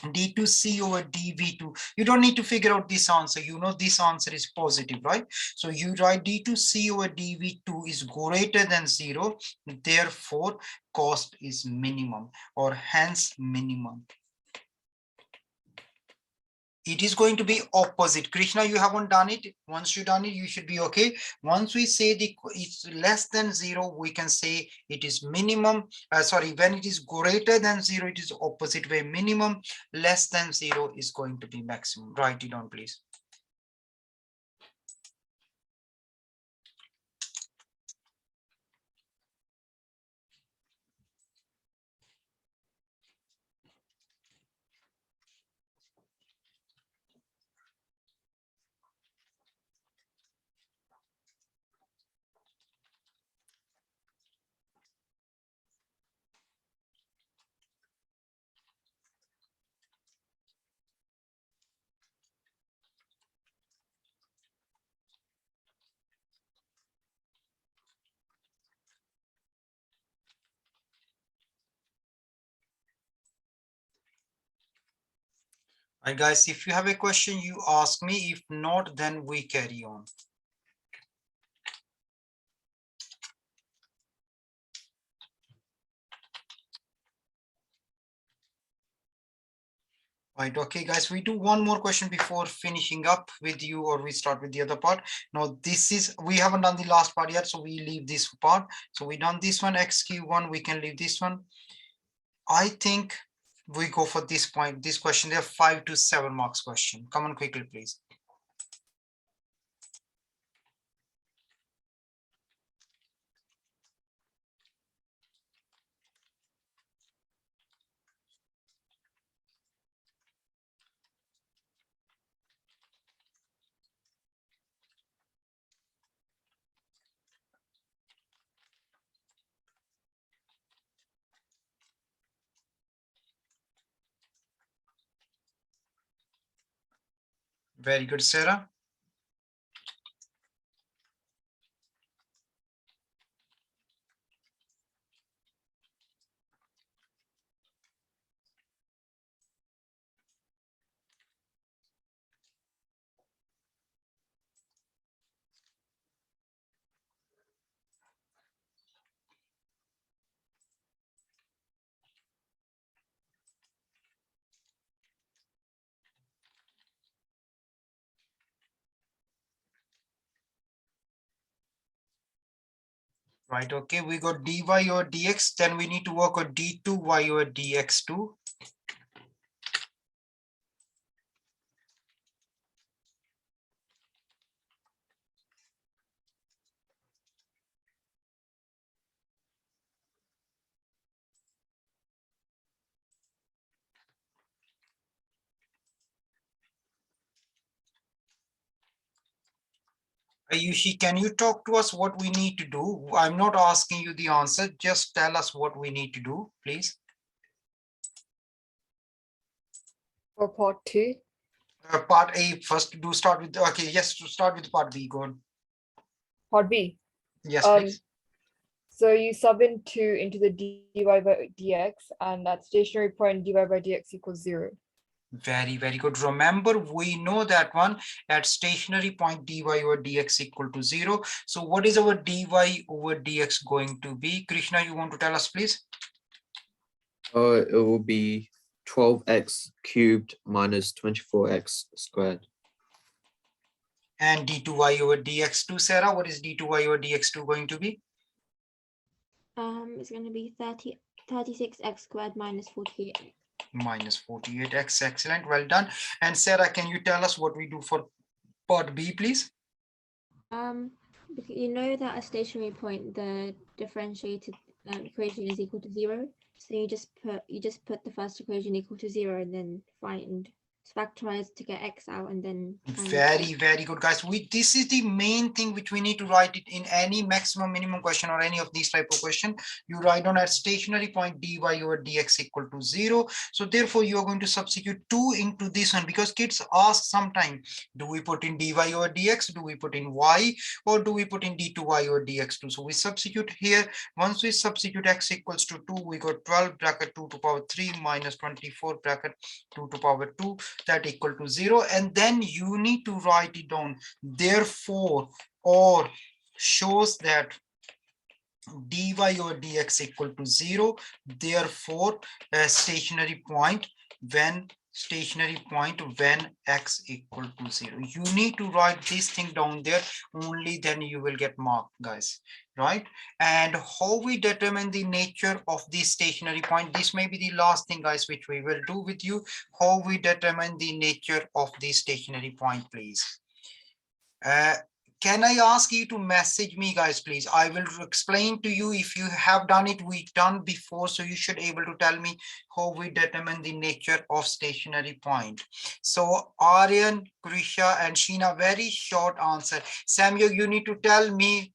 Speaker 2: d2c over dv2. You don't need to figure out this answer. You know this answer is positive, right? So you write d2c over dv2 is greater than 0. Therefore, cost is minimum or hence minimum. It is going to be opposite. Krishna, you haven't done it. Once you've done it, you should be okay. Once we say it's less than 0, we can say it is minimum. When it is greater than 0, it is opposite way. Minimum, less than 0 is going to be maximum. Write it down, please. And guys, if you have a question, you ask me. If not, then we carry on. Right, okay, guys, we do one more question before finishing up with you, or we start with the other part. Now, we haven't done the last part yet, so we leave this part. So we done this one, XQ1, we can leave this one. I think we go for this point, this question. There are 5 to 7 marks question. Come on quickly, please. Very good, Sarah. Right, okay, we got dy over dx, then we need to work on d2y over dx2. Ayushi, can you talk to us what we need to do? I'm not asking you the answer, just tell us what we need to do, please.
Speaker 1: For part 2.
Speaker 2: Part A first, start with, okay, yes, to start with part B, go on.
Speaker 1: Part B.
Speaker 2: Yes, please.
Speaker 1: So you sub in 2 into the dy by dx, and at stationary point dy by dx equals 0.
Speaker 2: Very, very good. Remember, we know that one at stationary point dy over dx equal to 0. So what is our dy over dx going to be? Krishna, you want to tell us, please?
Speaker 5: It will be 12x cubed minus 24x squared.
Speaker 2: And d2y over dx2, Sarah, what is d2y over dx2 going to be?
Speaker 4: It's going to be 36x squared minus 48.
Speaker 2: Minus 48x, excellent, well done. And Sarah, can you tell us what we do for part B, please?
Speaker 4: You know that at stationary point the differentiated equation is equal to 0. So you just put the first equation equal to 0 and then find factorize to get x out and then find
Speaker 2: Very, very good, guys. This is the main thing which we need to write it in any maximum minimum question or any of these type of question. You write down at stationary point dy over dx equal to 0. So therefore you are going to substitute 2 into this one, because kids ask sometime, do we put in dy over dx, do we put in y, or do we put in d2y over dx2? So we substitute here. Once we substitute x equals to 2, we got 12 bracket 2 to power 3 minus 24 bracket 2 to power 2, that equal to 0. And then you need to write it down. Therefore, or shows that dy over dx equal to 0. Therefore, a stationary point when x equal to 0. You need to write this thing down there, only then you will get marked, guys, right? And how we determine the nature of this stationary point, this may be the last thing, guys, which we will do with you. How we determine the nature of the stationary point, please. Can I ask you to message me, guys, please? I will explain to you. If you have done it, we done before, so you should able to tell me how we determine the nature of stationary point. So Aryan, Krisha, and Sheena, very short answer. Samuel, you need to tell me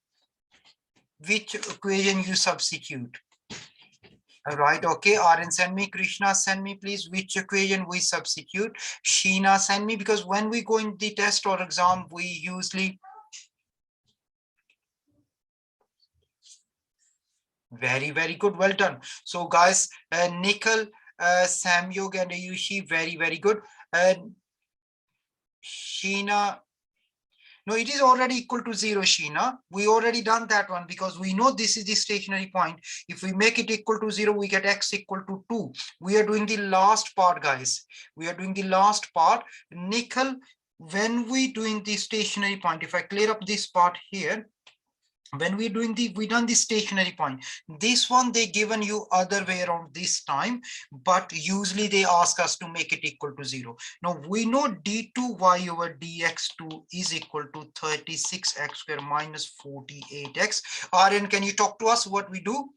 Speaker 2: which equation you substitute. All right, okay, Aryan, send me. Krishna, send me, please, which equation we substitute. Sheena, send me, because when we go in the test or exam, we usually... Very, very good. Well done. So, guys, Nikhil, Samyog, and Ayushi, very, very good. Sheena, no, it is already equal to 0, Sheena. We already done that one, because we know this is the stationary point. If we make it equal to 0, we get x equal to 2. We are doing the last part, guys. We are doing the last part. Nikhil, when we doing the stationary point, if I clear up this part here, when we done the stationary point, this one they given you other way around this time, but usually they ask us to make it equal to 0. Now we know d2y over dx2 is equal to 36x square minus 48x. Aryan, can you talk to us what we do?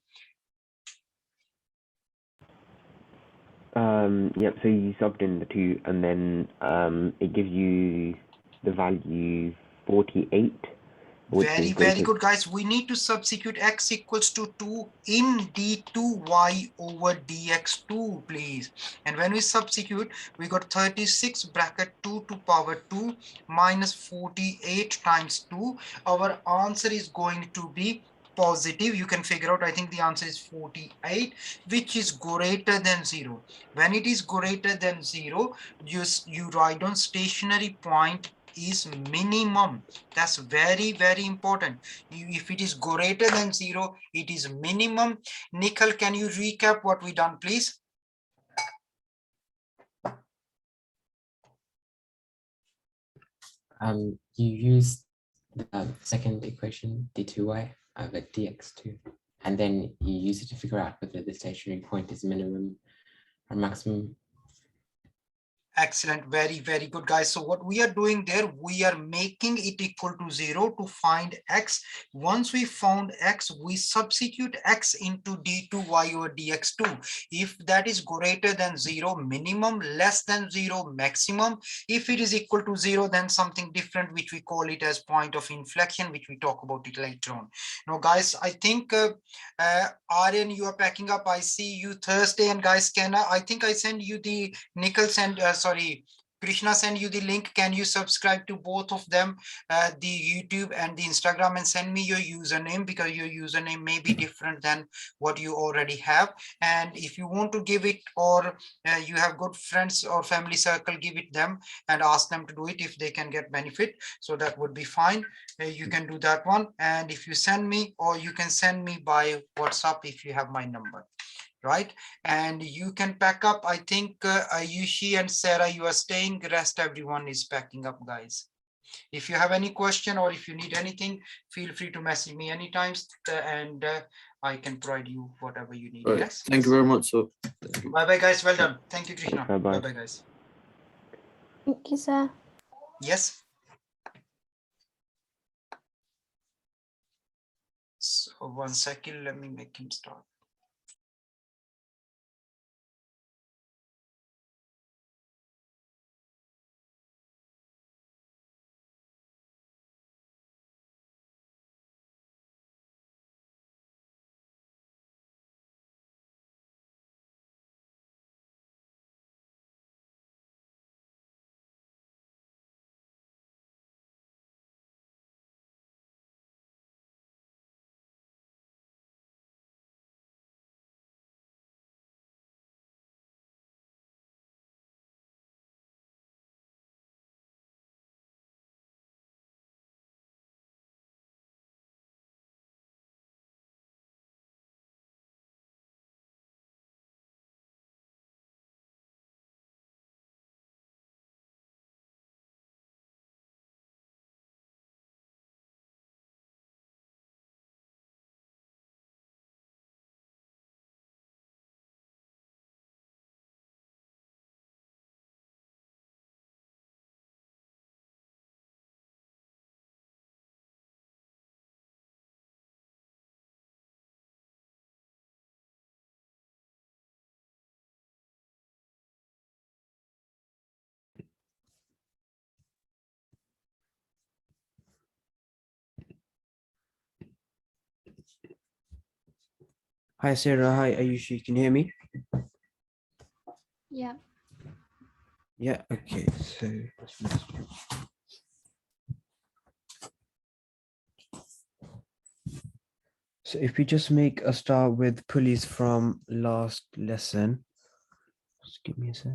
Speaker 3: Yep, so you subbed in the 2 and then it gives you the value 48.
Speaker 2: Very, very good, guys. We need to substitute x equals to 2 in d2y over dx2, please. And when we substitute, we got 36 bracket 2 to power 2 minus 48 times 2. Our answer is going to be positive. You can figure out, I think the answer is 48, which is greater than 0. When it is greater than 0, you write on stationary point is minimum. That's very, very important. If it is greater than 0, it is minimum. Nikhil, can you recap what we done, please?
Speaker 6: You use the second equation, d2y over dx2, and then you use it to figure out whether the stationary point is minimum or maximum.
Speaker 2: Excellent. Very, very good, guys. So what we are doing there, we are making it equal to 0 to find x. Once we found x, we substitute x into d2y over dx2. If that is greater than 0, minimum, less than 0, maximum. If it is equal to 0, then something different, which we call it as point of inflection, which we talk about it later on. Now, guys, I think Aryan, you are packing up. I see you Thursday. And guys, I think I send you the Nikhil send sorry, Krishna send you the link. Can you subscribe to both of them, the YouTube and the Instagram, and send me your username, because your username may be different than what you already have. And if you want to give it, or you have good friends or family circle, give it them and ask them to do it if they can get benefit. So that would be fine. You can do that one. And if you send me, or you can send me by WhatsApp if you have my number. Right, and you can pack up. I think Ayushi and Sarah, you are staying. The rest everyone is packing up, guys. If you have any question or if you need anything, feel free to message me anytime, and I can provide you whatever you need.
Speaker 5: Right.
Speaker 2: Yes,
Speaker 5: thank you very much. So
Speaker 2: bye bye, guys. Well done. Thank you, Krishna.
Speaker 3: Bye bye.
Speaker 2: Bye bye, guys.
Speaker 7: Thank you, sir.
Speaker 2: Yes. So 1 second, let me make him start.
Speaker 9: Hi, Sarah. Hi, Ayushi. Can you hear me?
Speaker 4: Yeah.
Speaker 9: Yeah, okay. So if we just make a start with pulleys from last lesson, just give me a sec.